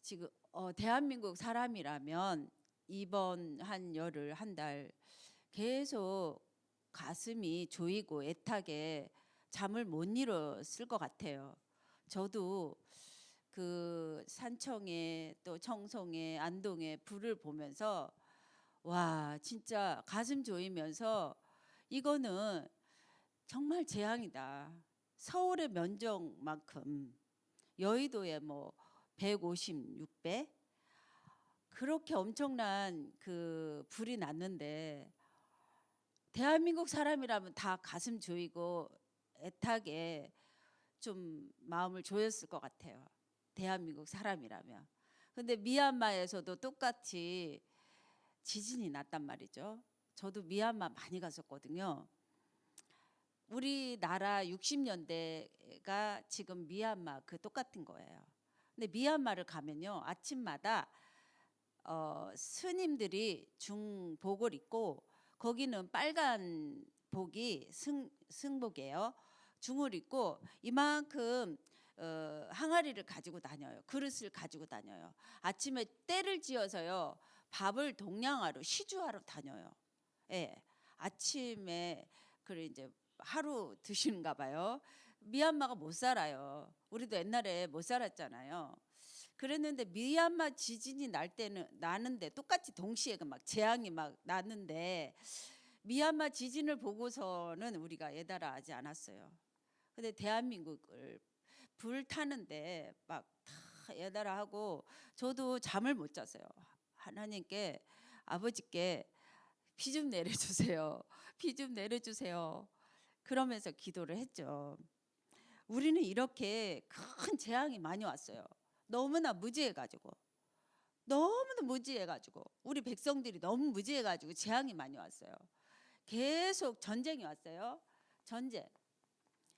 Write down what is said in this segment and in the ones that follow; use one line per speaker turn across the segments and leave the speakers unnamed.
지금 대한민국 사람이라면 이번 한 열흘 한 달 계속 가슴이 조이고 애타게 잠을 못 이뤘을 것 같아요. 저도 그 산청에 또 청송에 안동에 불을 보면서 와 진짜 가슴 조이면서 이거는 정말 재앙이다. 서울의 면적만큼 여의도에 뭐 156배 그렇게 엄청난 그 불이 났는데 대한민국 사람이라면 다 가슴 조이고 애타게 좀 마음을 조였을 것 같아요. 대한민국 사람이라면. 근데 미얀마에서도 똑같이 지진이 났단 말이죠. 저도 미얀마 많이 갔었거든요. 우리나라 60년대가 지금 미얀마 그 똑같은 거예요. 근데 미얀마를 가면요 아침마다 스님들이 중복을 입고 거기는 빨간 복이 승복이에요. 중을 입고 이만큼 항아리를 가지고 다녀요. 그릇을 가지고 다녀요. 아침에 때를 지어서요 밥을 동량하러 시주하러 다녀요. 예, 아침에 그래 이제 하루 드시는가 봐요. 미얀마가 못 살아요. 우리도 옛날에 못 살았잖아요. 그랬는데 미얀마 지진이 날 때는 나는데 똑같이 동시에 그 막 재앙이 막 났는데 미얀마 지진을 보고서는 우리가 애달아하지 않았어요. 근데 대한민국을 불 타는데 막 다 애달아하고 저도 잠을 못 잤어요. 하나님께 아버지께 비 좀 내려주세요. 비 좀 내려주세요. 그러면서 기도를 했죠. 우리는 이렇게 큰 재앙이 많이 왔어요. 너무나 무지해가지고 너무나 무지해가지고 우리 백성들이 너무 무지해가지고 재앙이 많이 왔어요. 계속 전쟁이 왔어요. 전쟁.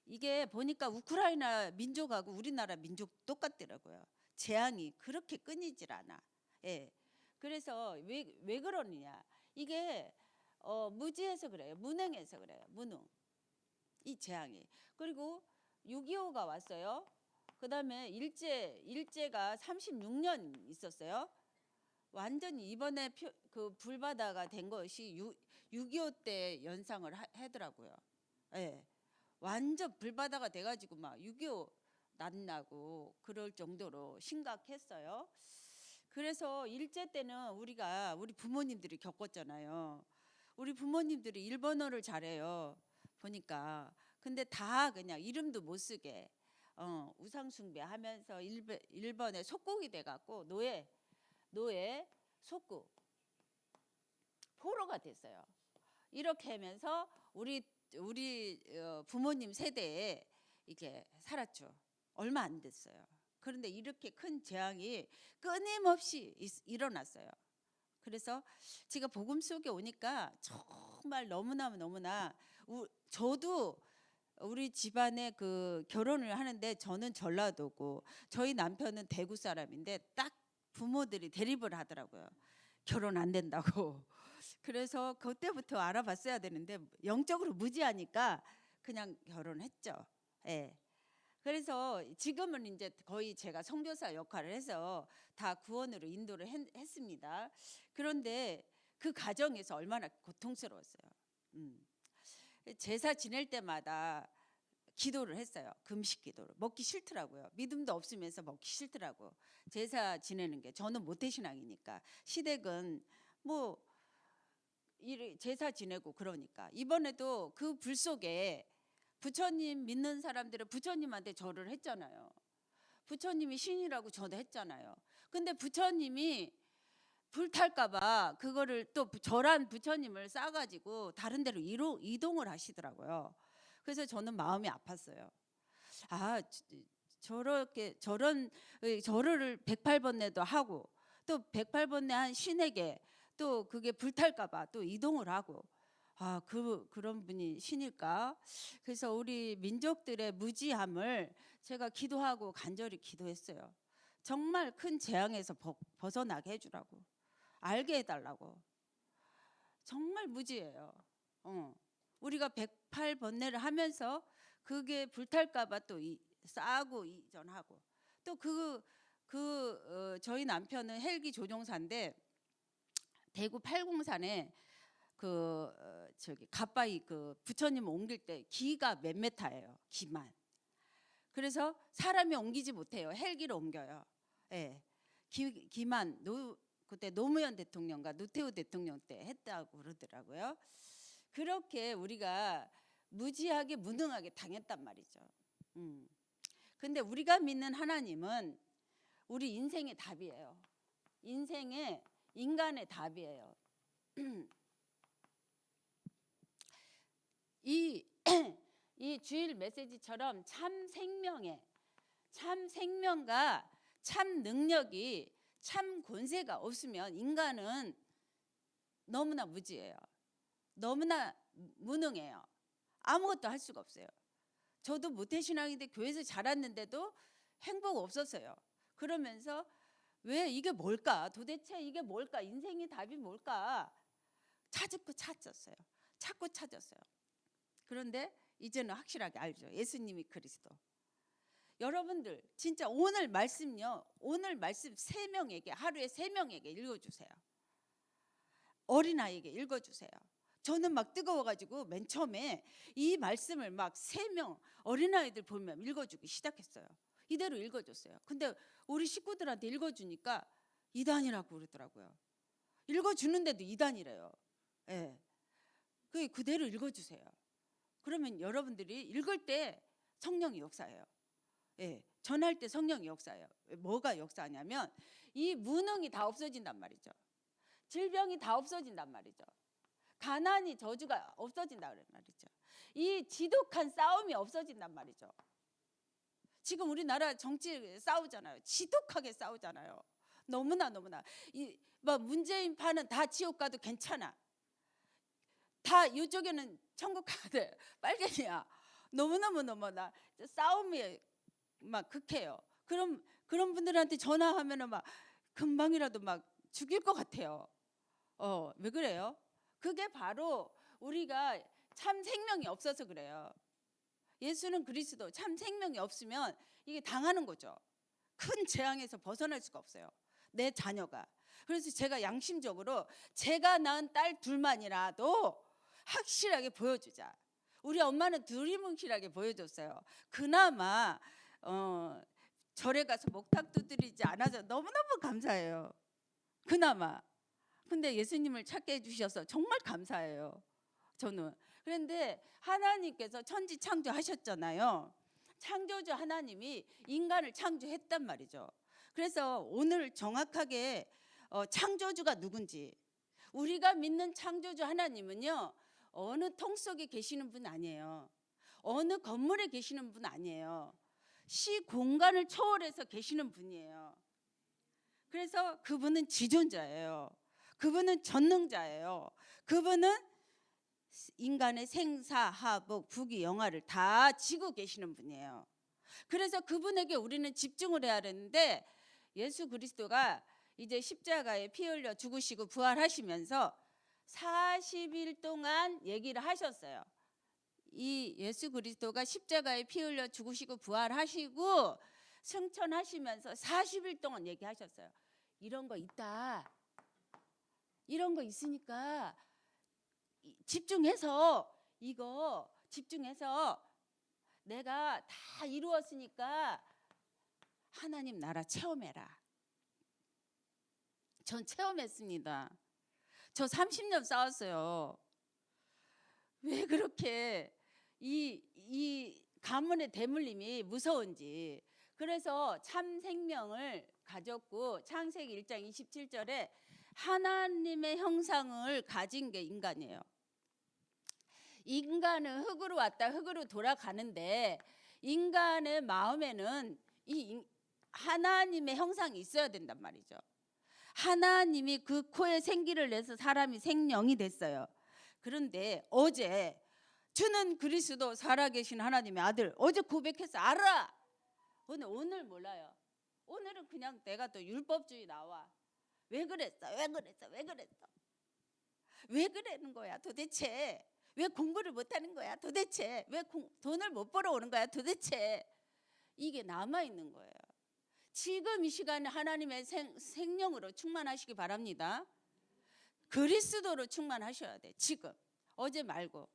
이게 보니까 우크라이나 민족하고 우리나라 민족 똑같더라고요. 재앙이 그렇게 끊이질 않아. 예. 그래서 왜 그러느냐? 이게 무지해서 그래요. 무능해서 그래요. 무능. 이 재앙이. 그리고 6.25가 왔어요. 그다음에 일제가 36년 있었어요. 완전히 이번에 그 불바다가 된 것이 6.25 때 연상을 하더라고요. 예. 완전 불바다가 돼가지고 막 6.25 난나고 그럴 정도로 심각했어요. 그래서 일제 때는 우리 부모님들이 겪었잖아요. 우리 부모님들이 일본어를 잘해요. 보니까. 근데 다 그냥 이름도 못 쓰게 우상 숭배하면서 일본의 속국이 돼갖고 노예 속국 포로가 됐어요. 이렇게 하면서 우리 부모님 세대에 이게 살았죠. 얼마 안 됐어요. 그런데 이렇게 큰 재앙이 끊임없이 일어났어요. 그래서 제가 복음 속에 오니까 정말 너무나 저도 우리 집안에 그 결혼을 하는데 저는 전라도고 저희 남편은 대구 사람인데 딱 부모들이 대립을 하더라고요. 결혼 안 된다고. 그래서 그때부터 알아봤어야 되는데 영적으로 무지하니까 그냥 결혼했죠. 예. 그래서 지금은 이제 거의 제가 선교사 역할을 해서 다 구원으로 인도를 했습니다. 그런데 그 과정에서 얼마나 고통스러웠어요. 제사 지낼 때마다 기도를 했어요. 금식 기도를. 먹기 싫더라고요. 믿음도 없으면서 먹기 싫더라고. 제사 지내는 게 저는 모태신앙이니까 시댁은 뭐 제사 지내고 그러니까 이번에도 그 불 속에 부처님 믿는 사람들은 부처님한테 절을 했잖아요. 부처님이 신이라고 저도 했잖아요. 근데 부처님이 불탈까봐 그거를 또 절한 부처님을 싸가지고 다른 데로 이동을 하시더라고요. 그래서 저는 마음이 아팠어요. 아 저렇게 저런 절을 108번내도 하고 또 108번내 한 신에게 또 그게 불탈까봐 또 이동을 하고 그런 분이 신일까? 그래서 우리 민족들의 무지함을 제가 기도하고 간절히 기도했어요. 정말 큰 재앙에서 벗어나게 해주라고 알게 해달라고. 정말 무지해요. 우리가 108번뇌를 하면서 그게 불탈까봐 또 싸고 이전하고 또 저희 남편은 헬기 조종사인데 대구 팔공산에 저기 가빠이 그 부처님 옮길 때 기가 몇 메타예요. 기만. 그래서 사람이 옮기지 못해요. 헬기를 옮겨요. 예. 기만 그때 노무현 대통령과 노태우 대통령 때 했다고 그러더라고요. 그렇게 우리가 무지하게 무능하게 당했단 말이죠. 근데 우리가 믿는 하나님은 우리 인생의 답이에요. 인간의 답이에요. 이 주일 메시지처럼 참 생명과 참 능력이 참 권세가 없으면 인간은 너무나 무지해요. 너무나 무능해요. 아무것도 할 수가 없어요. 저도 모태신앙인데 교회에서 자랐는데도 행복 없었어요. 그러면서 왜 이게 뭘까? 도대체 이게 뭘까? 인생의 답이 뭘까? 찾고 찾았어요. 그런데 이제는 확실하게 알죠. 예수님이 그리스도. 여러분들 진짜 오늘 말씀요. 오늘 말씀 3명에게 하루에 3명에게 읽어주세요. 어린아이에게 읽어주세요. 저는 막 뜨거워가지고 맨 처음에 이 말씀을 막 3명 어린아이들 보면 읽어주기 시작했어요. 이대로 읽어줬어요. 근데 우리 식구들한테 읽어주니까 이단이라고 그러더라고요. 읽어주는데도 이단이래요. 예. 그대로 읽어주세요. 그러면 여러분들이 읽을 때 성령이 역사해요. 예. 전할 때 성령이 역사해요. 뭐가 역사하냐면 이 무능이 다 없어진단 말이죠. 질병이 다 없어진단 말이죠. 가난이 저주가 없어진단 말이죠. 이 지독한 싸움이 없어진단 말이죠. 지금 우리나라 정치 싸우잖아요. 지독하게 싸우잖아요. 너무나 뭐 문재인 파는 다 지옥 가도 괜찮아. 다 이쪽에는 천국 가도 빨갱이야. 너무나 싸움이 막 극해요. 그런 분들한테 전화하면은 막 금방이라도 막 죽일 것 같아요. 왜 그래요? 그게 바로 우리가 참 생명이 없어서 그래요. 예수는 그리스도 참 생명이 없으면 이게 당하는 거죠. 큰 재앙에서 벗어날 수가 없어요. 내 자녀가. 그래서 제가 양심적으로 제가 낳은 딸 둘만이라도 확실하게 보여주자. 우리 엄마는 두리뭉실하게 보여줬어요. 그나마 절에 가서 목탁 두드리지 않아서 너무너무 감사해요. 그나마. 근데 예수님을 찾게 해주셔서 정말 감사해요. 저는. 그런데 하나님께서 천지 창조하셨잖아요. 창조주 하나님이 인간을 창조했단 말이죠. 그래서 오늘 정확하게 창조주가 누군지, 우리가 믿는 창조주 하나님은요, 어느 통 속에 계시는 분 아니에요. 어느 건물에 계시는 분 아니에요. 시 공간을 초월해서 계시는 분이에요. 그래서 그분은 지존자예요. 그분은 전능자예요. 그분은 인간의 생사하복 부귀영화를 다 지고 계시는 분이에요. 그래서 그분에게 우리는 집중을 해야 되는데, 예수 그리스도가 이제 십자가에 피 흘려 죽으시고 부활하시면서 40일 동안 얘기를 하셨어요. 이 예수 그리스도가 십자가에 피 흘려 죽으시고 부활하시고 승천하시면서 40일 동안 얘기하셨어요. 이런 거 있다. 이런 거 있으니까 집중해서 내가 다 이루었으니까 하나님 나라 체험해라. 전 체험했습니다. 저 30년 싸웠어요. 왜 그렇게 이 가문의 대물림이 무서운지. 그래서 참 생명을 가졌고 창세기 1장 27절에 하나님의 형상을 가진 게 인간이에요. 인간은 흙으로 왔다 흙으로 돌아가는데 인간의 마음에는 이 하나님의 형상이 있어야 된단 말이죠. 하나님이 그 코에 생기를 내서 사람이 생명이 됐어요. 그런데 어제 주는 그리스도 살아계신 하나님의 아들, 어제 고백해서 알아. 오늘 몰라요. 오늘은 그냥 내가 또 율법주의 나와. 왜 그랬어? 왜 그러는 거야 도대체? 왜 공부를 못하는 거야 도대체? 왜 돈을 못 벌어 오는 거야 도대체? 이게 남아있는 거예요. 지금 이 시간에 하나님의 생명으로 충만하시기 바랍니다. 그리스도로 충만하셔야 돼. 지금. 어제 말고.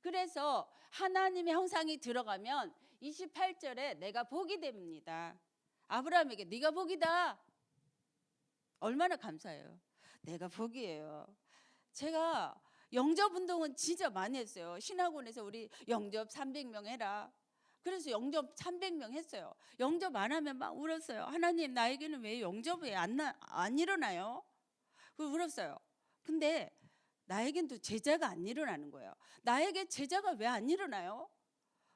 그래서 하나님의 형상이 들어가면 28절에 내가 복이 됩니다. 아브라함에게 네가 복이다. 얼마나 감사해요. 내가 복이에요. 제가 영접 운동은 진짜 많이 했어요. 신학원에서 우리 영접 300명 해라. 그래서 영접 300명 했어요. 영접 안 하면 막 울었어요. 하나님, 나에게는 왜 영접이 안 일어나요? 그 울었어요. 근데 나에겐 또 제자가 안 일어나는 거예요. 나에게 제자가 왜 안 일어나요?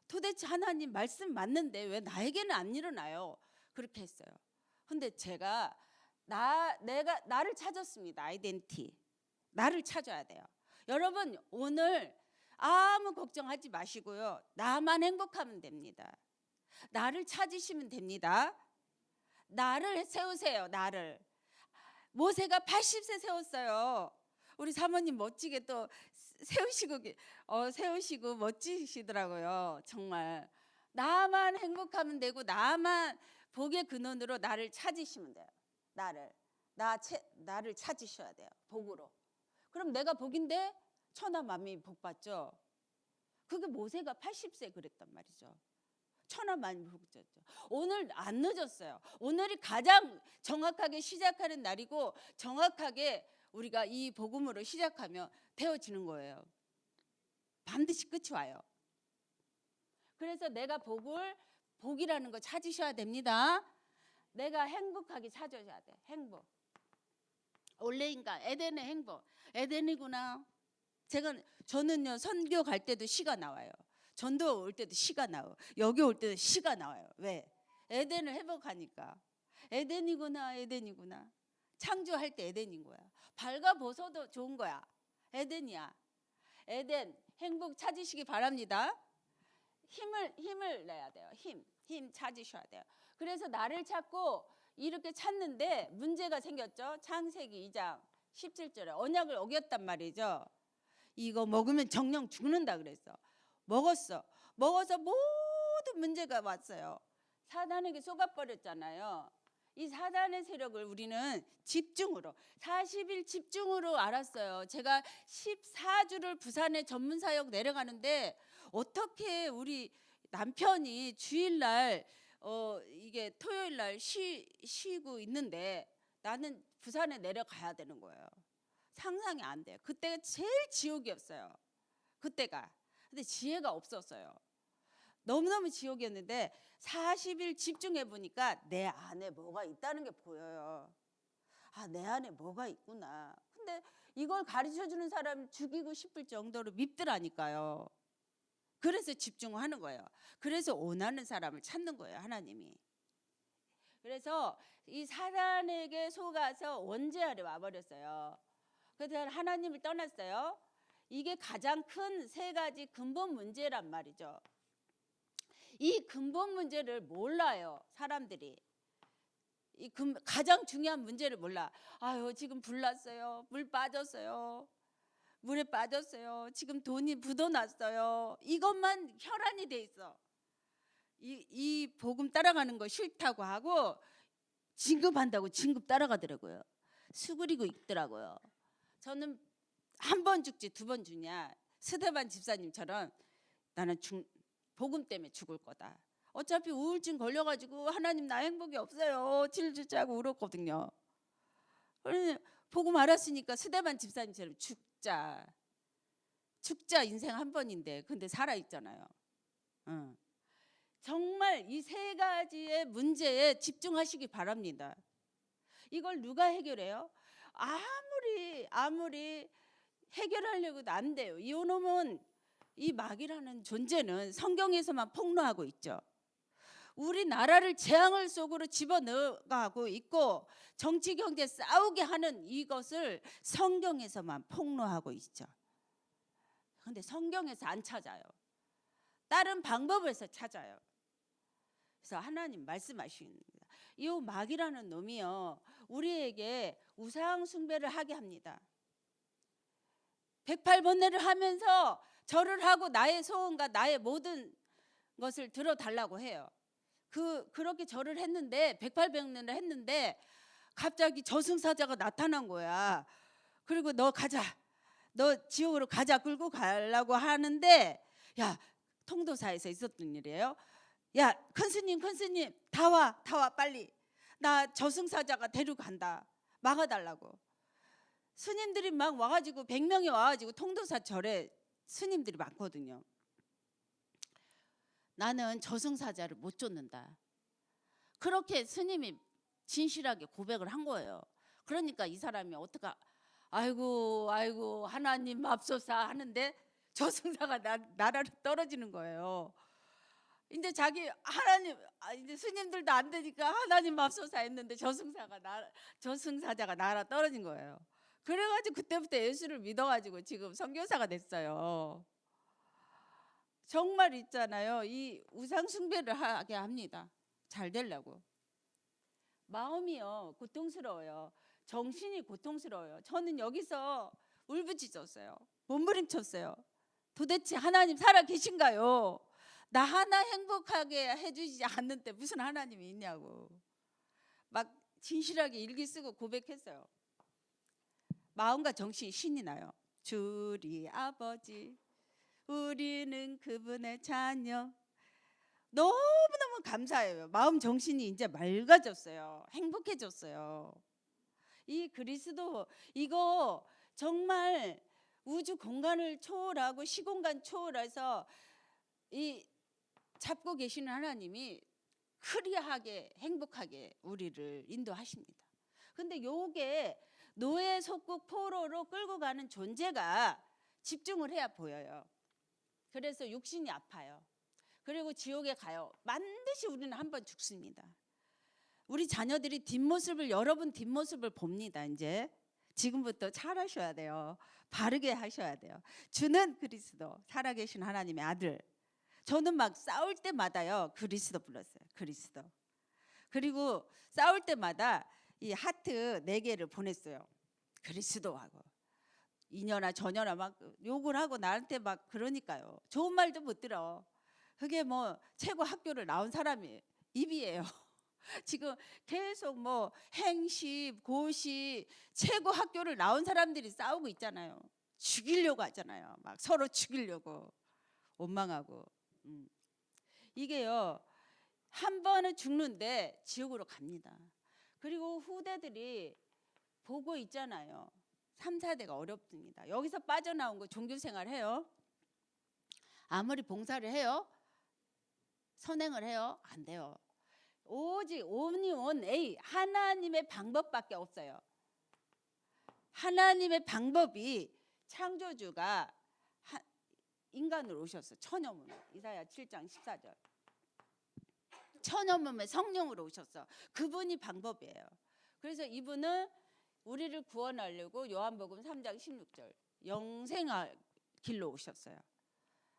도대체 하나님 말씀 맞는데 왜 나에게는 안 일어나요? 그렇게 했어요. 근데 제가 나를 찾았습니다. 아이덴티. 나를 찾아야 돼요. 여러분, 오늘 아무 걱정하지 마시고요. 나만 행복하면 됩니다. 나를 찾으시면 됩니다. 나를 세우세요. 나를. 모세가 80세 세웠어요. 우리 사모님 멋지게 또 세우시고 멋지시더라고요. 정말. 나만 행복하면 되고 나만 복의 근원으로 나를 찾으시면 돼요. 나를 찾으셔야 돼요. 복으로. 그럼 내가 복인데 천하 만민이 복 받죠. 그게 모세가 80세 그랬단 말이죠. 천하 만민이 복 받죠. 오늘 안 늦었어요. 오늘이 가장 정확하게 시작하는 날이고 정확하게 우리가 이 복음으로 시작하면 되어지는 거예요. 반드시 끝이 와요. 그래서 내가 복이라는 거 찾으셔야 됩니다. 내가 행복하게 찾으셔야 돼. 행복. 원래인가 에덴의 행복. 에덴이구나. 저는요 선교 갈 때도 시가 나와요. 전도 올 때도 시가 나와요. 여기 올 때도 시가 나와요. 왜? 에덴을 회복하니까. 에덴이구나. 창조할 때 에덴인 거야. 밝아 벗어도 좋은 거야. 에덴이야. 에덴 행복 찾으시기 바랍니다. 힘을 내야 돼요. 힘 찾으셔야 돼요. 그래서 나를 찾고 이렇게 찾는데 문제가 생겼죠. 창세기 2장 17절에 언약을 어겼단 말이죠. 이거 먹으면 정령 죽는다 그랬어. 먹어서 모든 문제가 왔어요. 사단에게 속아버렸잖아요. 이 사단의 세력을 우리는 집중으로 40일 집중으로 알았어요. 제가 14주를 부산에 전문사역 내려가는데 어떻게 우리 남편이 주일날 이게 토요일날 쉬고 있는데 나는 부산에 내려가야 되는 거예요. 상상이 안 돼요. 그때가 제일 지옥이었어요. 그때가. 근데 지혜가 없었어요. 너무너무 지옥이었는데 40일 집중해 보니까 내 안에 뭐가 있다는 게 보여요. 아, 내 안에 뭐가 있구나. 근데 이걸 가르쳐 주는 사람 죽이고 싶을 정도로 밉더라니까요. 그래서 집중하는 거예요. 그래서 원하는 사람을 찾는 거예요, 하나님이. 그래서 이 사단에게 속아서 원죄하려 와버렸어요. 그래서 하나님을 떠났어요. 이게 가장 큰 세 가지 근본 문제란 말이죠. 이 근본 문제를 몰라요, 사람들이. 가장 중요한 문제를 몰라. 아유, 지금 불났어요. 물에 빠졌어요. 지금 돈이 묻어났어요. 이것만 혈안이 돼 있어. 이 복음 따라가는 거 싫다고 하고 진급한다고 진급 따라가더라고요. 수그리고 있더라고요. 저는 한 번 죽지 두 번 죽냐. 스데반 집사님처럼 나는 복음 때문에 죽을 거다. 어차피 우울증 걸려가지고 하나님 나 행복이 없어요. 질질짜고 울었거든요. 복음 알았으니까 스데반 집사님처럼 죽자 인생 한 번인데 근데 살아있잖아요. 정말 이 세 가지의 문제에 집중하시기 바랍니다. 이걸 누가 해결해요? 아무리 해결하려고도 안 돼요. 이놈은 이 마귀라는 존재는 성경에서만 폭로하고 있죠. 우리나라를 재앙을 속으로 집어넣어가고 있고 정치 경제 싸우게 하는 이것을 성경에서만 폭로하고 있죠. 그런데 성경에서 안 찾아요. 다른 방법에서 찾아요. 그래서 하나님 말씀하십니다. 이 마귀라는 놈이요 우리에게 우상 숭배를 하게 합니다. 108번뇌를 하면서 절을 하고 나의 소원과 나의 모든 것을 들어달라고 해요. 그렇게 절을 했는데 108백년을 했는데 갑자기 저승사자가 나타난 거야. 그리고 너 가자. 너 지옥으로 가자. 끌고 가려고 하는데 야, 통도사에서 있었던 일이에요. 야, 큰 스님 다 와 빨리. 나 저승사자가 데려간다. 막아달라고. 스님들이 막 와가지고 100명이 와가지고 통도사 절에 스님들이 많거든요. 나는 저승사자를 못 쫓는다. 그렇게 스님이 진실하게 고백을 한 거예요. 그러니까 이 사람이 어떻게 아이고 하나님 맙소사 하는데 저승사가 나라로 떨어지는 거예요. 이제 자기 하나님 이제 스님들도 안 되니까 하나님 맙소사 했는데 저승사자가 나라 떨어진 거예요. 그래가지고 그때부터 예수를 믿어가지고 지금 선교사가 됐어요. 정말 있잖아요. 이 우상 숭배를 하게 합니다. 잘 되려고. 마음이요 고통스러워요. 정신이 고통스러워요. 저는 여기서 울부짖었어요. 몸부림쳤어요. 도대체 하나님 살아 계신가요? 나 하나 행복하게 해주지 않는데 무슨 하나님이 있냐고. 막 진실하게 일기 쓰고 고백했어요. 마음과 정신이 신이 나요. 주리 아버지 우리는 그분의 자녀. 너무너무 감사해요. 마음 정신이 이제 맑아졌어요. 행복해졌어요. 이 그리스도 이거 정말 우주 공간을 초월하고 시공간 초월해서 이 잡고 계시는 하나님이 크리하게 행복하게 우리를 인도하십니다. 근데 요게 노예 속국 포로로 끌고 가는 존재가 집중을 해야 보여요. 그래서 육신이 아파요. 그리고 지옥에 가요. 반드시 우리는 한번 죽습니다. 우리 자녀들이 여러분 뒷모습을 봅니다. 이제 지금부터 잘하셔야 돼요. 바르게 하셔야 돼요. 주는 그리스도 살아계신 하나님의 아들. 저는 막 싸울 때마다요 그리스도 불렀어요. 그리스도. 그리고 싸울 때마다 이 하트 4개를 보냈어요. 그리스도하고 이년아 저년아 막 욕을 하고 나한테 막 그러니까요. 좋은 말도 못 들어. 그게 뭐 최고 학교를 나온 사람이 입이에요. 지금 계속 뭐 행시 고시 최고 학교를 나온 사람들이 싸우고 있잖아요. 죽이려고 하잖아요. 막 서로 죽이려고 원망하고. 이게요 한 번은 죽는데 지옥으로 갑니다. 그리고 후대들이 보고 있잖아요. 3, 4대가 어렵습니다. 여기서 빠져나온 거 종교생활 해요. 아무리 봉사를 해요. 선행을 해요. 안 돼요. 오직 only one A 하나님의 방법밖에 없어요. 하나님의 방법이 창조주가 인간으로 오셨어. 천여 몸. 이사야 7장 14절. 천여 몸의 성령으로 오셨어. 그분이 방법이에요. 그래서 이분은 우리를 구원하려고 요한복음 3장 16절 영생할 길로 오셨어요.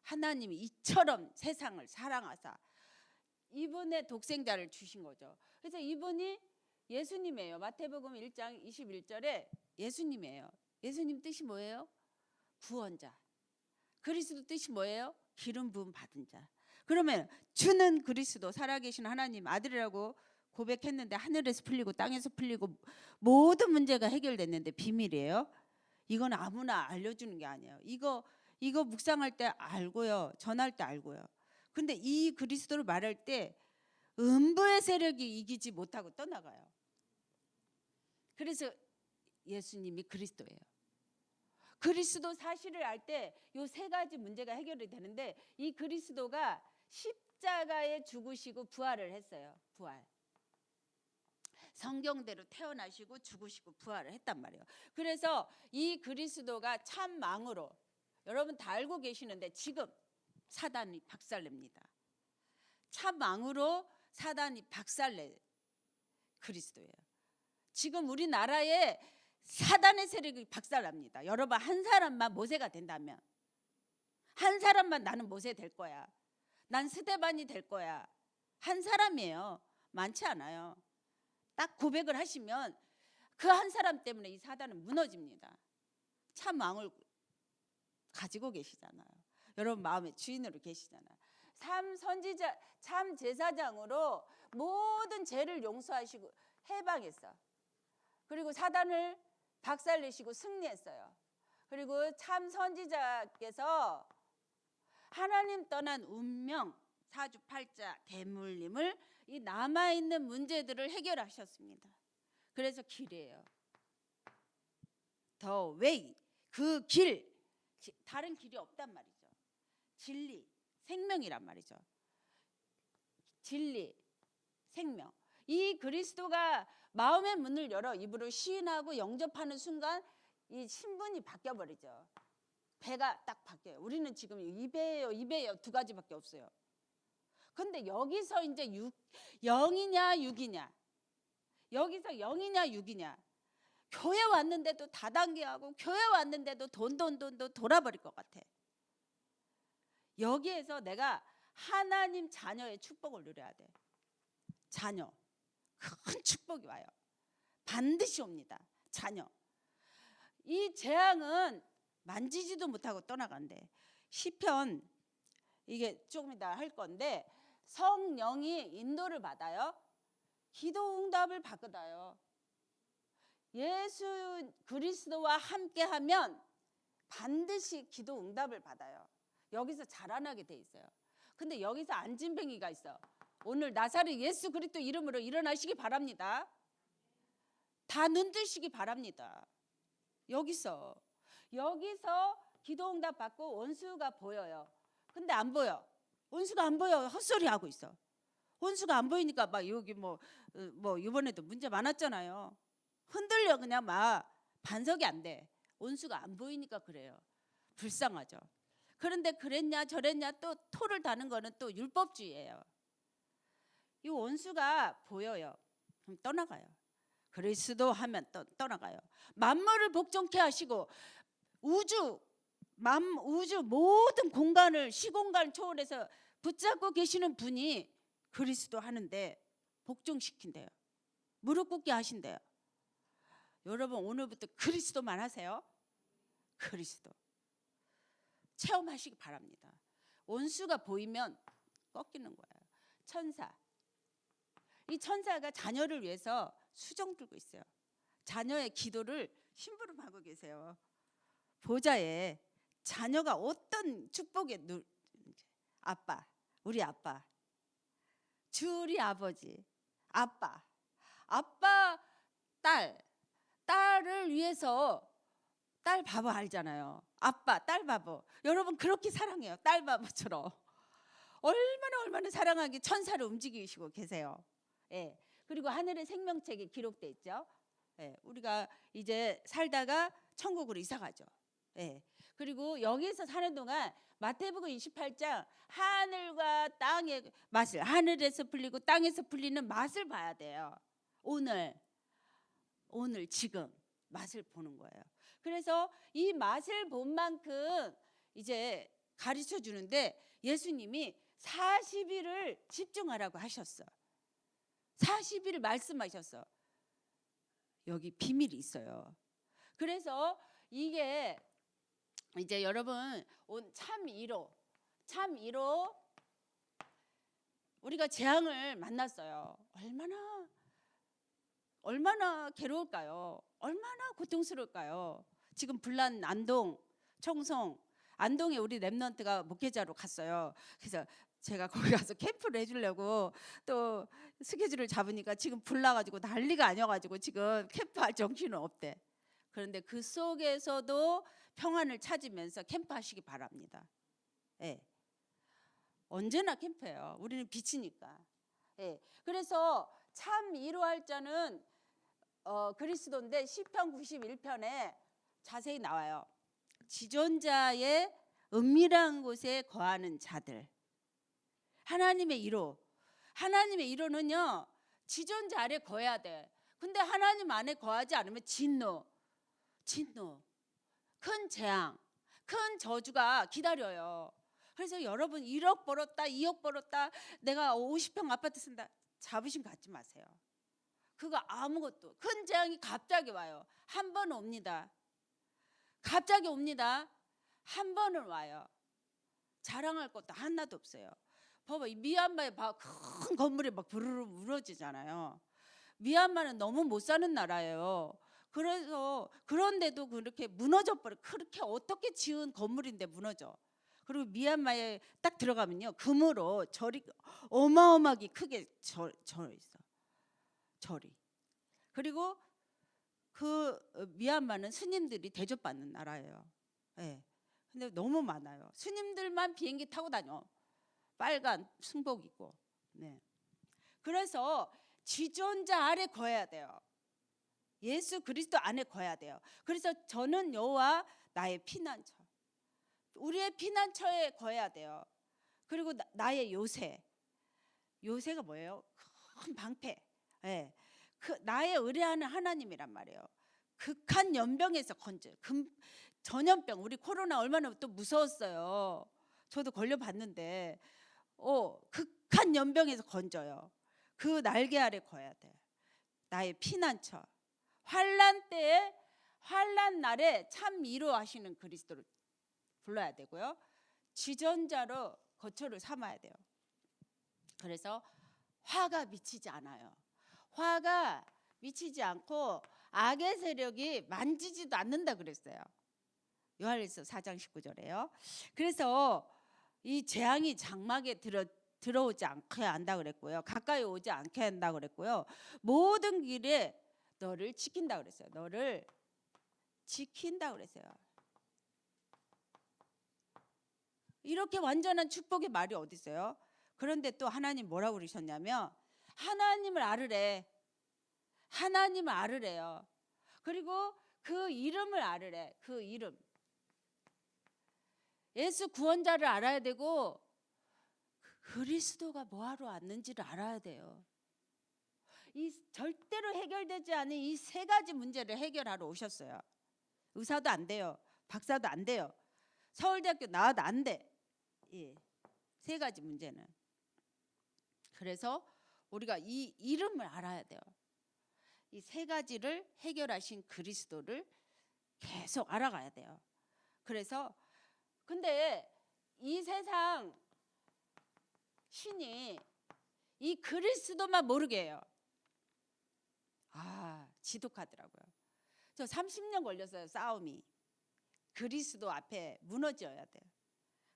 하나님이 이처럼 세상을 사랑하사 이분의 독생자를 주신 거죠. 그래서 이분이 예수님이에요. 마태복음 1장 21절에 예수님이에요. 예수님 뜻이 뭐예요? 구원자. 그리스도 뜻이 뭐예요? 기름 부음 받은 자. 그러면 주는 그리스도 살아계신 하나님 아들이라고 고백했는데 하늘에서 풀리고 땅에서 풀리고 모든 문제가 해결됐는데 비밀이에요. 이건 아무나 알려주는 게 아니에요. 이거 묵상할 때 알고요. 전할 때 알고요. 근데 이 그리스도를 말할 때 음부의 세력이 이기지 못하고 떠나가요. 그래서 예수님이 그리스도예요. 그리스도 사실을 알 때 요 3가지 문제가 해결이 되는데 이 그리스도가 십자가에 죽으시고 부활을 했어요. 부활. 성경대로 태어나시고 죽으시고 부활을 했단 말이에요. 그래서 이 그리스도가 참 왕으로 여러분 다 알고 계시는데 지금 사단이 박살냅니다. 참 왕으로 사단이 박살내 그리스도예요. 지금 우리나라에 사단의 세력이 박살납니다. 여러분 한 사람만 모세가 된다면 한 사람만 나는 모세 될 거야. 난 스데반이 될 거야. 한 사람이에요. 많지 않아요. 딱 고백을 하시면 그 한 사람 때문에 이 사단은 무너집니다. 참 왕을 가지고 계시잖아요. 여러분 마음의 주인으로 계시잖아요. 참 선지자, 참 제사장으로 모든 죄를 용서하시고 해방했어. 그리고 사단을 박살내시고 승리했어요. 그리고 참 선지자께서 하나님 떠난 운명, 사주팔자, 대물림을 이 남아있는 문제들을 해결하셨습니다. 그래서 길이에요. The way, 그 길, 다른 길이 없단 말이죠. 진리, 생명이란 말이죠. 진리, 생명. 이 그리스도가 마음의 문을 열어 입으로 시인하고 영접하는 순간 이 신분이 바뀌어버리죠. 배가 딱 바뀌어요. 우리는 지금 입에요 두 가지밖에 없어요. 근데 여기서 이제 영이냐 육이냐, 여기서 영이냐 육이냐. 교회 왔는데도 다단계하고 교회 왔는데도 돈 돌아버릴 것 같아. 여기에서 내가 하나님 자녀의 축복을 누려야 돼. 자녀, 큰 축복이 와요. 반드시 옵니다. 자녀. 이 재앙은 만지지도 못하고 떠나간대. 시편, 이게 조금 이따 할 건데, 성령이 인도를 받아요. 기도 응답을 받아요. 예수 그리스도와 함께하면 반드시 기도 응답을 받아요. 여기서 자라나게 돼 있어요. 근데 여기서 안진뱅이가 있어. 오늘 나사렛 예수 그리스도 이름으로 일어나시기 바랍니다. 다 눈뜨시기 바랍니다. 여기서 기도 응답 받고 원수가 보여요. 근데 안 보여. 원수가 안 보여. 헛소리 하고 있어. 원수가 안 보이니까 막 여기 뭐 이번에도 문제 많았잖아요. 흔들려. 그냥 막 반석이 안 돼. 원수가 안 보이니까 그래요. 불쌍하죠. 그런데 그랬냐 저랬냐 또 토를 다는 거는 또 율법주의예요. 이 원수가 보여요. 그럼 떠나가요. 그리스도 하면 떠나가요. 만물을 복종케 하시고 우주 모든 공간을 시공간 초월해서 붙잡고 계시는 분이 그리스도 하는데 복종시킨대요. 무릎 꿇게 하신대요. 여러분 오늘부터 그리스도만 하세요. 그리스도 체험하시기 바랍니다. 원수가 보이면 꺾이는 거예요. 천사, 이 천사가 자녀를 위해서 수정 들고 있어요. 자녀의 기도를 심부름하고 계세요. 보좌에 자녀가 어떤 축복의 아빠, 우리 아빠, 주리 아버지, 아빠, 딸을 위해서 딸 바보 알잖아요. 아빠, 딸 바보. 여러분 그렇게 사랑해요. 딸 바보처럼. 얼마나 사랑하게 천사를 움직이시고 계세요. 예. 그리고 하늘의 생명책에 기록돼 있죠. 예. 우리가 이제 살다가 천국으로 이사 가죠. 예. 그리고 여기서 사는 동안 마태복음 28장 하늘과 땅의 맛을, 하늘에서 풀리고 땅에서 풀리는 맛을 봐야 돼요. 오늘 지금 맛을 보는 거예요. 그래서 이 맛을 본 만큼 이제 가르쳐 주는데 예수님이 40일을 집중하라고 하셨어. 40일 말씀하셨어. 여기 비밀이 있어요. 그래서 이게 이제 여러분 참 1호 우리가 재앙을 만났어요. 얼마나 괴로울까요? 얼마나 고통스러울까요? 지금 불난 안동, 청송, 안동에 우리 랩런트가 목회자로 갔어요. 그래서 제가 거기 가서 캠프를 해주려고 또 스케줄을 잡으니까 지금 불나가지고 난리가 아니어가지고 지금 캠프할 정신은 없대. 그런데 그 속에서도 평안을 찾으면서 캠프하시기 바랍니다. 예. 언제나 캠프예요. 우리는 빛이니까. 예. 그래서 참 이루할 자는 그리스도인데 시편 91편에 자세히 나와요. 지존자의 은밀한 곳에 거하는 자들. 하나님의 1호는요 지존자 아래 거해야 돼. 근데 하나님 안에 거하지 않으면 진노, 큰 재앙, 큰 저주가 기다려요. 그래서 여러분 1억 벌었다, 2억 벌었다, 내가 50평 아파트 쓴다, 자부심 갖지 마세요. 그거 아무것도. 큰 재앙이 갑자기 와요. 한 번 옵니다. 갑자기 옵니다. 한 번은 와요. 자랑할 것도 하나도 없어요. 봐봐, 이 미얀마에 큰 건물이 막 부르르 무너지잖아요. 미얀마는 너무 못 사는 나라예요. 그래서 그런데도 그렇게 무너져 버려. 그렇게 어떻게 지은 건물인데 무너져. 그리고 미얀마에 딱 들어가면요, 금으로 절이 어마어마하게 크게 절 있어. 절이. 그리고 그 미얀마는 스님들이 대접받는 나라예요. 예. 근데 너무 많아요. 스님들만 비행기 타고 다녀. 빨간 승복 입고. 네. 그래서 지존자 아래 거해야 돼요. 예수 그리스도 안에 거해야 돼요. 그래서 저는 여호와 나의 피난처. 우리의 피난처에 거해야 돼요. 그리고 나의 요새. 요새가 뭐예요? 큰 방패. 예. 그 나의 의뢰하는 하나님이란 말이에요. 극한 연병에서 건져. 전염병, 우리 코로나 얼마나 또 무서웠어요. 저도 걸려봤는데, 극한 연병에서 건져요. 그 날개 아래 거야 돼. 나의 피난처. 환난 때에, 환난 날에 참 위로하시는 그리스도를 불러야 되고요. 지전자로 거처를 삼아야 돼요. 그래서 화가 미치지 않아요. 화가 미치지 않고 악의 세력이 만지지도 않는다 그랬어요. 요한일서 4장 19절에요. 그래서 이 재앙이 장막에 들어오지 않게 한다 그랬고요. 가까이 오지 않게 한다 그랬고요. 모든 길에 너를 지킨다 그랬어요. 너를 지킨다 그랬어요. 이렇게 완전한 축복의 말이 어디 있어요? 그런데 또 하나님 뭐라고 그러셨냐면 하나님을 알으래. 하나님을 알으래요. 그리고 그 이름을 알으래. 그 이름. 예수 구원자를 알아야 되고 그리스도가 뭐하러 왔는지를 알아야 돼요. 이 절대로 해결되지 않은 이 세 가지 문제를 해결하러 오셨어요. 의사도 안 돼요. 박사도 안 돼요. 서울대학교 나와도 안 돼. 예. 세 가지 문제는. 그래서 우리가 이 이름을 알아야 돼요. 이 세 가지를 해결하신 그리스도를 계속 알아가야 돼요. 그래서 근데 이 세상 신이 이 그리스도만 모르게 해요. 지독하더라고요. 저 30년 걸렸어요. 싸움이. 그리스도 앞에 무너져야 돼요.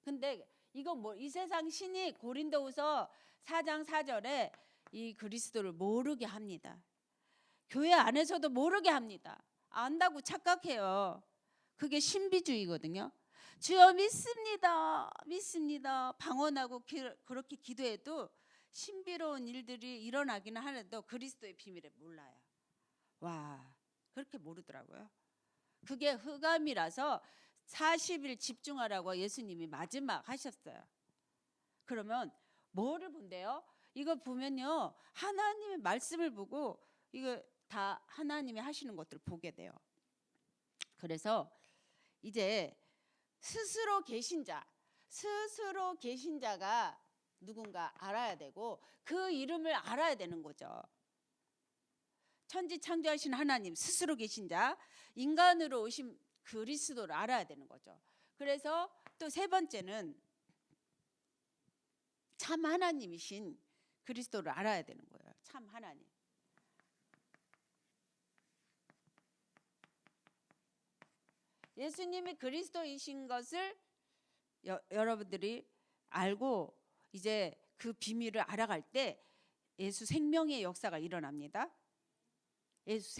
근데 이거 이 세상 신이 고린도후서 4장 4절에 이 그리스도를 모르게 합니다. 교회 안에서도 모르게 합니다. 안다고 착각해요. 그게 신비주의거든요. 주여 믿습니다. 믿습니다. 방언하고 그렇게 기도해도 신비로운 일들이 일어나기는 하는데 그리스도의 비밀을 몰라요. 와, 그렇게 모르더라고요. 그게 흑암이라서 40일 집중하라고 예수님이 마지막 하셨어요. 그러면 뭐를 본대요? 이거 보면요, 하나님의 말씀을 보고 이거 다 하나님이 하시는 것들을 보게 돼요. 그래서 이제 스스로 계신 자가 누군가 알아야 되고 그 이름을 알아야 되는 거죠. 천지 창조하신 하나님, 스스로 계신 자, 인간으로 오신 그리스도를 알아야 되는 거죠. 그래서 또 세 번째는 참 하나님이신 그리스도를 알아야 되는 거예요. 참 하나님. 예수님이 그리스도이신 것을 여러분들이 알고 이제 그 비밀을 알아갈 때 예수 생명의 역사가 일어납니다. 예수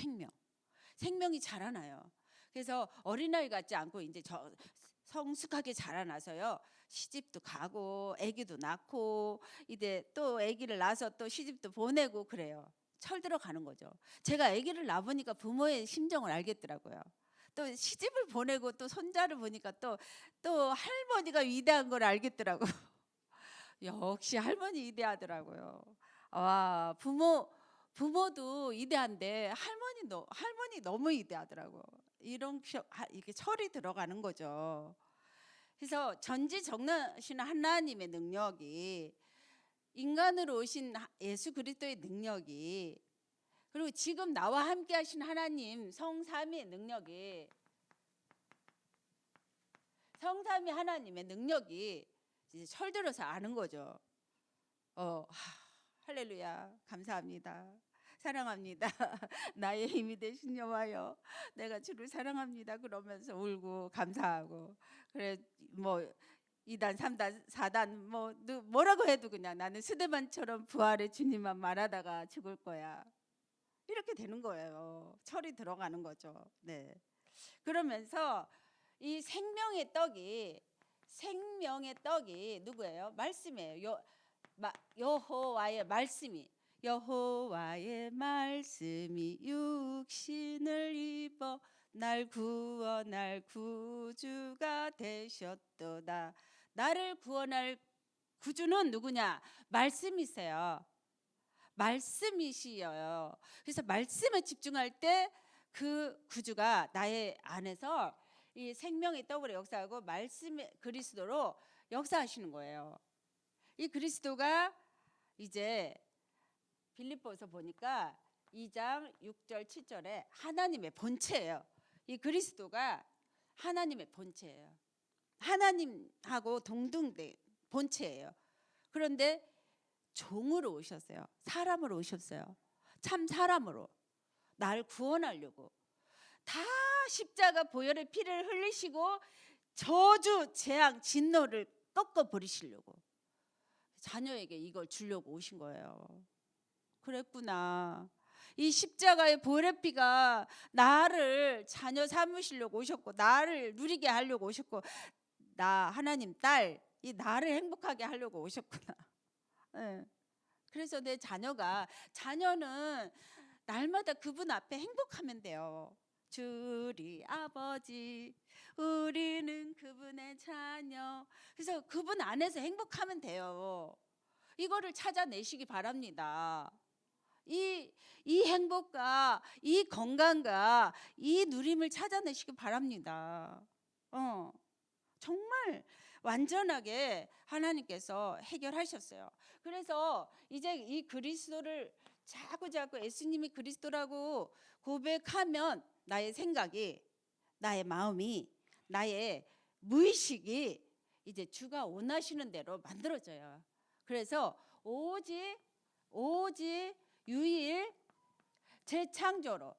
생명이 자라나요. 그래서 어린아이 같지 않고 이제 성숙하게 자라나서요. 시집도 가고 아기도 낳고 이제 또 아기를 낳아서 또 시집도 보내고 그래요. 철들어 가는 거죠. 제가 아기를 낳으니까 부모의 심정을 알겠더라고요. 또 시집을 보내고 또 손자를 보니까 또 할머니가 위대한 걸 알겠더라고. 역시 할머니 위대하더라고요. 와, 부모도 위대한데 할머니 너무 위대하더라고. 이게 철이 들어가는 거죠. 그래서 전지전능하신 하나님의 능력이, 인간으로 오신 예수 그리스도의 능력이, 그리고 지금 나와 함께 하신 하나님 성삼위의 능력이, 성삼위 하나님의 능력이 이제 철들어서 아는 거죠. 할렐루야, 감사합니다. 사랑합니다. 나의 힘이 되신 여호와여, 내가 주를 사랑합니다. 그러면서 울고 감사하고, 그래 뭐 2단, 3단, 4단 뭐라고 해도 그냥 나는 스데반처럼 부활의 주님만 말하다가 죽을 거야. 이렇게 되는 거예요. 철이 들어가는 거죠. 네. 그러면서 이 생명의 떡이 누구예요? 말씀이에요. 여호와의 말씀이 육신을 입어 날 구원할 구주가 되셨도다. 나를 구원할 구주는 누구냐? 말씀이세요. 말씀이시여요. 그래서 말씀에 집중할 때 그 구주가 나의 안에서 이 생명의 떡으로 역사하고 말씀의 그리스도로 역사하시는 거예요. 이 그리스도가 이제 빌립보서 보니까 2장 6절 7절에 하나님의 본체예요. 이 그리스도가 하나님의 본체예요. 하나님하고 동등된 본체예요. 그런데 종으로 오셨어요. 사람으로 오셨어요. 참 사람으로 날 구원하려고 다 십자가 보혈의 피를 흘리시고 저주, 재앙, 진노를 꺾어 버리시려고 자녀에게 이걸 주려고 오신 거예요. 그랬구나. 이 십자가의 보혈의 피가 나를 자녀 삼으시려고 오셨고, 나를 누리게 하려고 오셨고, 나 하나님 딸, 이 나를 행복하게 하려고 오셨구나. 네. 그래서 내 자녀는 날마다 그분 앞에 행복하면 돼요. 주리 아버지, 우리는 그분의 자녀. 그래서 그분 안에서 행복하면 돼요. 이거를 찾아내시기 바랍니다. 이 행복과 이 건강과 이 누림을 찾아내시기 바랍니다. 정말 완전하게 하나님께서 해결하셨어요. 그래서 이제 이 그리스도를 자꾸 예수님이 그리스도라고 고백하면 나의 생각이, 나의 마음이, 나의 무의식이 이제 주가 원하시는 대로 만들어져요. 그래서 오직 유일 재창조로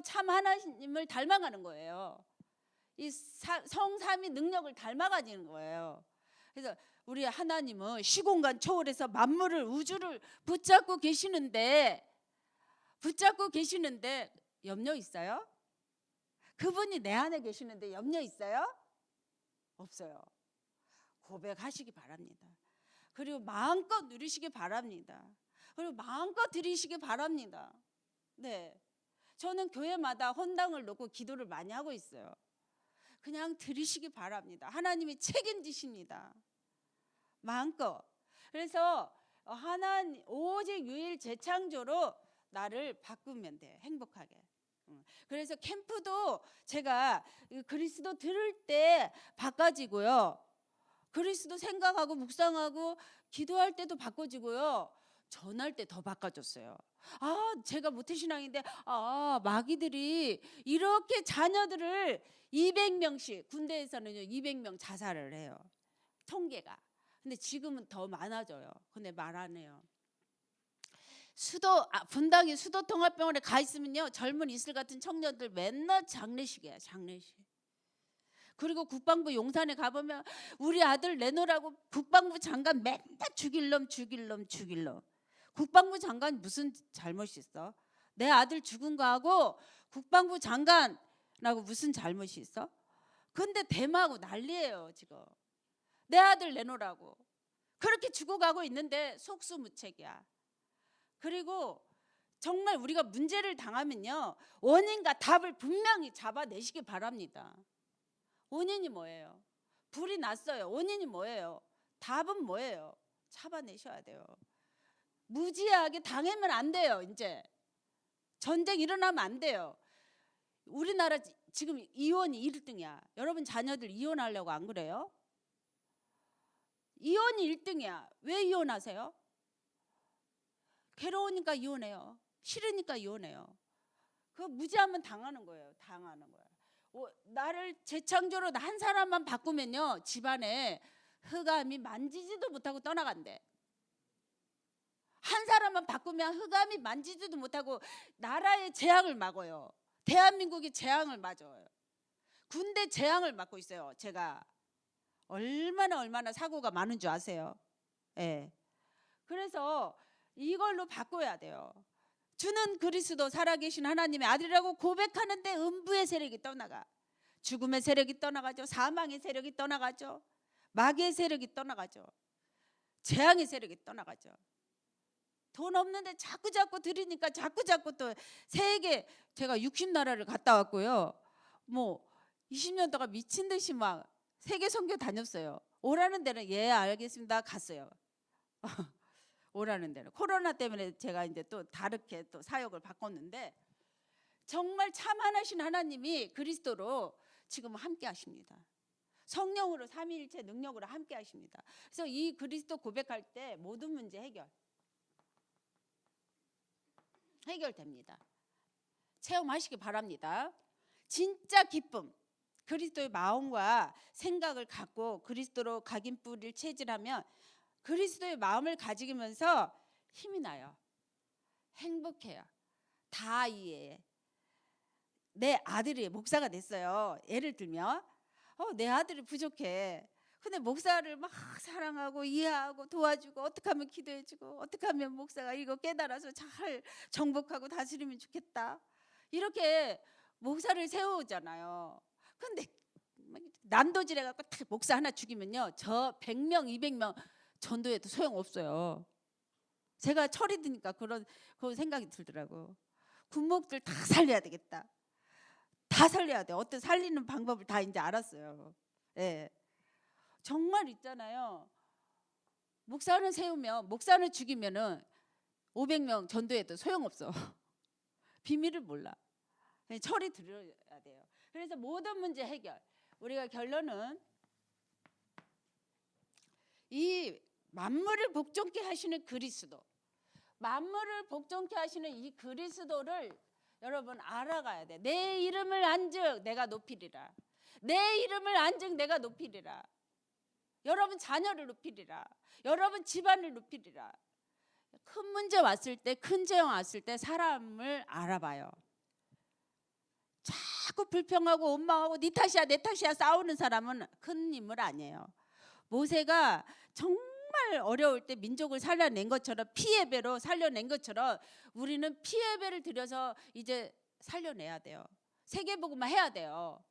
참 하나님을 닮아가는 거예요. 이 성삼위 능력을 닮아가지는 거예요. 그래서 우리 하나님은 시공간 초월해서 만물을 우주를 붙잡고 계시는데 염려 있어요? 그분이 내 안에 계시는데 염려 있어요? 없어요. 고백하시기 바랍니다. 그리고 마음껏 누리시기 바랍니다. 그리고 마음껏 드리시기 바랍니다. 네, 저는 교회마다 헌당을 놓고 기도를 많이 하고 있어요. 그냥 드리시기 바랍니다. 하나님이 책임지십니다. 마음껏. 그래서 하나님 오직 유일 재창조로 나를 바꾸면 돼. 행복하게. 그래서 캠프도 제가 그리스도 들을 때 바꿔지고요. 그리스도 생각하고 묵상하고 기도할 때도 바꿔지고요. 전할 때 더 바꿔졌어요. 제가 모태신앙인데 마귀들이 이렇게 자녀들을 200명씩, 군대에서는요 200명 자살을 해요. 통계가. 근데 지금은 더 많아져요. 근데 말 안 해요. 분당이 수도통합병원에 가 있으면요 젊은 이슬 같은 청년들 맨날 장례식이에요. 장례식. 그리고 국방부 용산에 가보면 우리 아들 내놓으라고 국방부 장관 맨날 죽일 놈. 국방부 장관 무슨 잘못이 있어? 내 아들 죽은 거하고 국방부 장관하고 무슨 잘못이 있어? 근데 대마하고 난리예요 지금. 내 아들 내놓으라고 그렇게 죽어가고 있는데 속수무책이야. 그리고 정말 우리가 문제를 당하면요 원인과 답을 분명히 잡아내시기 바랍니다. 원인이 뭐예요? 불이 났어요. 원인이 뭐예요? 답은 뭐예요? 잡아내셔야 돼요. 무지하게 당하면 안 돼요. 이제 전쟁 일어나면 안 돼요. 우리나라 지금 이혼이 1등이야. 여러분 자녀들 이혼하려고 안 그래요? 이혼이 1등이야. 왜 이혼하세요? 괴로우니까 이혼해요. 싫으니까 이혼해요. 그 무지하면 당하는 거예요. 나를 재창조로 한 사람만 바꾸면요 집안에 흑암이 만지지도 못하고 떠나간대. 한 사람만 바꾸면 흑암이 만지지도 못하고 나라의 재앙을 막아요. 대한민국이 재앙을 맞아요. 군대 재앙을 맡고 있어요. 제가 얼마나 사고가 많은 줄 아세요? 예. 그래서 이걸로 바꿔야 돼요. 주는 그리스도 살아계신 하나님의 아들이라고 고백하는데 음부의 세력이 떠나가. 죽음의 세력이 떠나가죠. 사망의 세력이 떠나가죠. 마귀의 세력이 떠나가죠. 재앙의 세력이 떠나가죠. 돈 없는데 자꾸 드리니까 자꾸 또 세계, 제가 60나라를 갔다 왔고요. 뭐 20년 동안 미친 듯이 막 세계 선교 다녔어요. 오라는 데는 예 알겠습니다 갔어요. 오라는 데는 코로나 때문에 제가 이제 또 다르게 또 사역을 바꿨는데 정말 참하신 하나님이 그리스도로 지금 함께 하십니다. 성령으로 삼위일체 능력으로 함께 하십니다. 그래서 이 그리스도 고백할 때 모든 문제 해결됩니다. 체험하시기 바랍니다. 진짜 기쁨, 그리스도의 마음과 생각을 갖고 그리스도로 각인뿌리를 체질하면 그리스도의 마음을 가지면서 힘이 나요. 행복해요. 다 이해해. 내 아들이 목사가 됐어요. 예를 들면 내 아들이 부족해. 근데 목사를 막 사랑하고 이해하고 도와주고 어떻게 하면 기도해주고 어떻게 하면 목사가 이거 깨달아서 잘 정복하고 다스리면 좋겠다. 이렇게 목사를 세우잖아요. 근데 난도질해갖고 딱 목사 하나 죽이면요, 저 100명 200명 전도해도 소용없어요. 제가 철이 드니까 그런 생각이 들더라고. 군목들 다 살려야 되겠다. 다 살려야 돼. 어떤 살리는 방법을 다 이제 알았어요. 예. 정말 있잖아요. 목사는 세우면, 목사는 죽이면은 500명 전도해도 소용없어. 비밀을 몰라. 철이 들어야 돼요. 그래서 모든 문제 해결. 우리가 결론은 이 만물을 복종케 하시는 그리스도, 만물을 복종케 하시는 이 그리스도를 여러분 알아가야 돼. 내 이름을 안즉 내가 높이리라. 내 이름을 안즉 내가 높이리라. 여러분 자녀를 높이리라. 여러분 집안을 높이리라. 큰 문제 왔을 때, 큰 재앙 왔을 때 사람을 알아봐요. 자꾸 불평하고 원망하고 네 탓이야 내 탓이야 싸우는 사람은 큰 인물 아니에요. 모세가 정말 어려울 때 민족을 살려낸 것처럼, 피해배로 살려낸 것처럼 우리는 피해배를 들여서 이제 살려내야 돼요. 세계복음화 해야 돼요.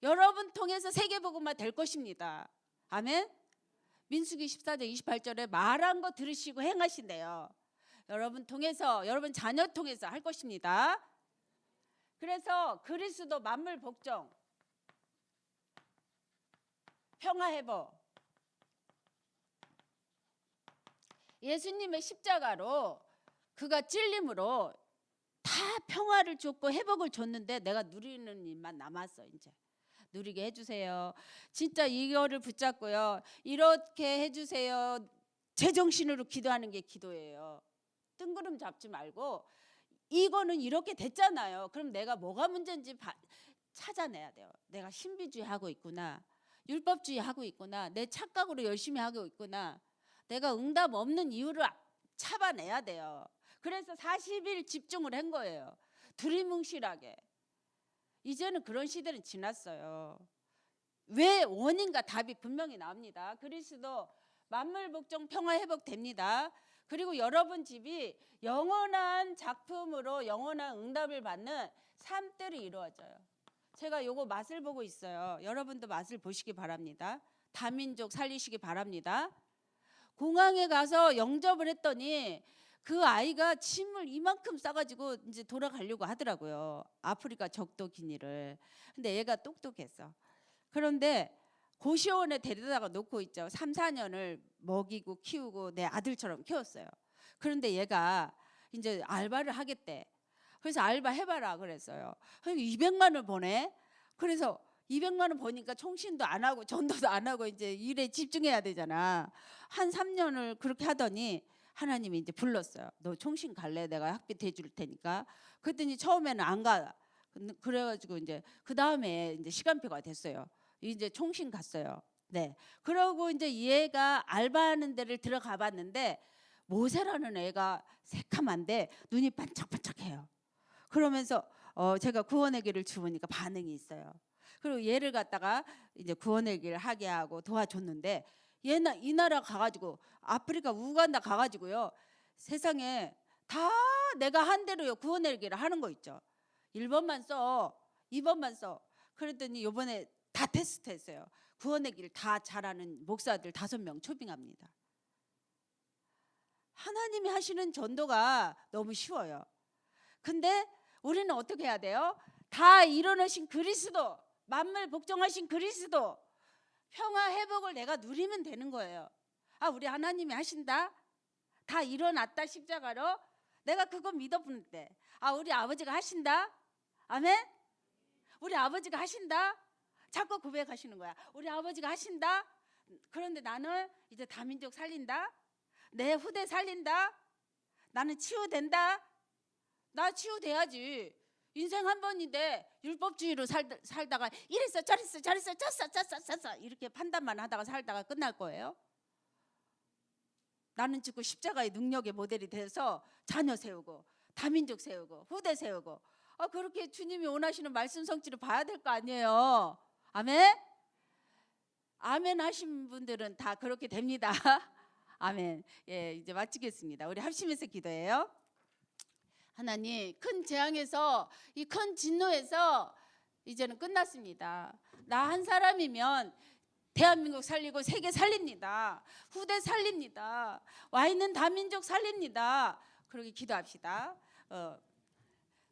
여러분 통해서 세계복음화 될 것입니다. 아멘. 민수기 14장 28절에 말한 거 들으시고 행하신대요. 여러분 통해서, 여러분 자녀 통해서 할 것입니다. 그래서 그리스도 만물 복종, 평화 회복, 예수님의 십자가로 그가 찔림으로 다 평화를 줬고 회복을 줬는데 내가 누리는 일만 남았어. 이제 누리게 해주세요. 진짜 이거를 붙잡고요. 이렇게 해주세요. 제정신으로 기도하는 게 기도예요. 뜬구름 잡지 말고 이거는 이렇게 됐잖아요. 그럼 내가 뭐가 문제인지 찾아내야 돼요. 내가 신비주의 하고 있구나. 율법주의 하고 있구나. 내 착각으로 열심히 하고 있구나. 내가 응답 없는 이유를 잡아내야 돼요. 그래서 40일 집중을 한 거예요. 두리뭉실하게. 이제는 그런 시대는 지났어요. 왜 원인과 답이 분명히 나옵니다. 그리스도 만물 복종 평화 회복됩니다. 그리고 여러분 집이 영원한 작품으로 영원한 응답을 받는 삶들이 이루어져요. 제가 요거 맛을 보고 있어요. 여러분도 맛을 보시기 바랍니다. 다민족 살리시기 바랍니다. 공항에 가서 영접을 했더니 그 아이가 짐을 이만큼 싸가지고 이제 돌아가려고 하더라고요. 아프리카 적도 기니를. 근데 얘가 똑똑했어. 그런데 고시원에 데려다가 놓고 있죠. 3, 4년을 먹이고 키우고 내 아들처럼 키웠어요. 그런데 얘가 이제 알바를 하겠대. 그래서 알바 해봐라 그랬어요. 200만 원을 보내. 그래서 200만 원 버니까 총신도 안 하고 전도도 안 하고 이제 일에 집중해야 되잖아. 한 3년을 그렇게 하더니 하나님이 이제 불렀어요. 너 총신 갈래? 내가 학비 대줄 테니까. 그랬더니 처음에는 안 가. 그래가지고 이제 그 다음에 이제 시간표가 됐어요. 이제 총신 갔어요. 네. 그러고 이제 얘가 알바하는 데를 들어가 봤는데 모세라는 애가 새카만데 눈이 반짝반짝해요. 그러면서 제가 구원의 길을 주으니까 반응이 있어요. 그리고 얘를 갖다가 이제 구원의 길을 하게 하고 도와줬는데 얘나 이 나라 가가지고 아프리카 우간다 가가지고요. 세상에 다 내가 한 대로요 구원의 길을 하는 거 있죠. 1번만 써, 2번만 써. 그랬더니 요번에 다 테스트 했어요. 구원의 길 다 잘하는 목사들 5명 초빙합니다. 하나님이 하시는 전도가 너무 쉬워요. 근데 우리는 어떻게 해야 돼요? 다 이뤄내신 그리스도, 만물 복종하신 그리스도, 평화 회복을 내가 누리면 되는 거예요. 아, 우리 하나님이 하신다. 다 일어났다 십자가로. 내가 그거 믿어보는데, 아, 우리 아버지가 하신다. 아멘. 우리 아버지가 하신다. 자꾸 고백하시는 거야. 우리 아버지가 하신다. 그런데 나는 이제 다민족 살린다. 내 후대 살린다. 나는 치유된다. 나 치유돼야지. 인생 한 번인데 율법주의로 살다가 이랬어 저랬어 저랬어 쪘어 이렇게 판단만 하다가 살다가 끝날 거예요. 나는 지금 십자가의 능력의 모델이 돼서 자녀 세우고 다민족 세우고 후대 세우고 그렇게 주님이 원하시는 말씀 성취를 봐야 될 거 아니에요. 아멘. 아멘 하신 분들은 다 그렇게 됩니다. 아멘. 예, 이제 마치겠습니다. 우리 합심해서 기도해요. 하나님, 큰 재앙에서 이 큰 진노에서 이제는 끝났습니다. 나 한 사람이면 대한민국 살리고 세계 살립니다. 후대 살립니다. 와 있는 다민족 살립니다. 그러게 기도합시다.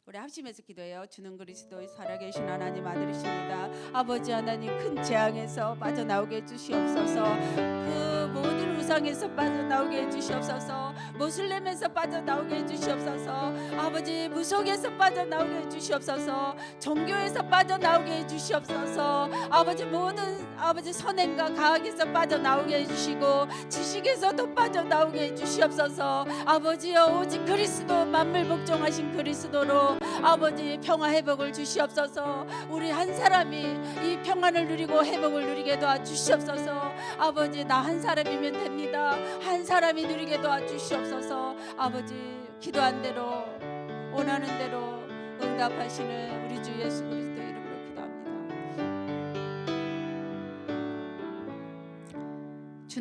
우리 합심해서 기도해요. 주는 그리스도의 살아계신 하나님 아들이십니다. 아버지 하나님, 큰 재앙에서 빠져나오게 해주시옵소서. 그 모든 우상에서 빠져나오게 해주시옵소서. 모슬렘에서 빠져나오게 해주시옵소서. 아버지, 무속에서 빠져나오게 해주시옵소서. 종교에서 빠져나오게 해주시옵소서. 아버지, 모든 아버지 선행과 가학에서 빠져나오게 해주시고 지식에서도 빠져나오게 해주시옵소서. 아버지여, 오직 그리스도, 만물 복종하신 그리스도로 아버지 평화 회복을 주시옵소서. 우리 한 사람이 이 평안을 누리고 회복을 누리게 도와주시옵소서. 아버지, 나 한 사람이면 됩니다. 한 사람이 누리게 도와주시옵소서. 아버지, 기도한 대로 원하는 대로 응답하시는 우리 주 예수 그리스도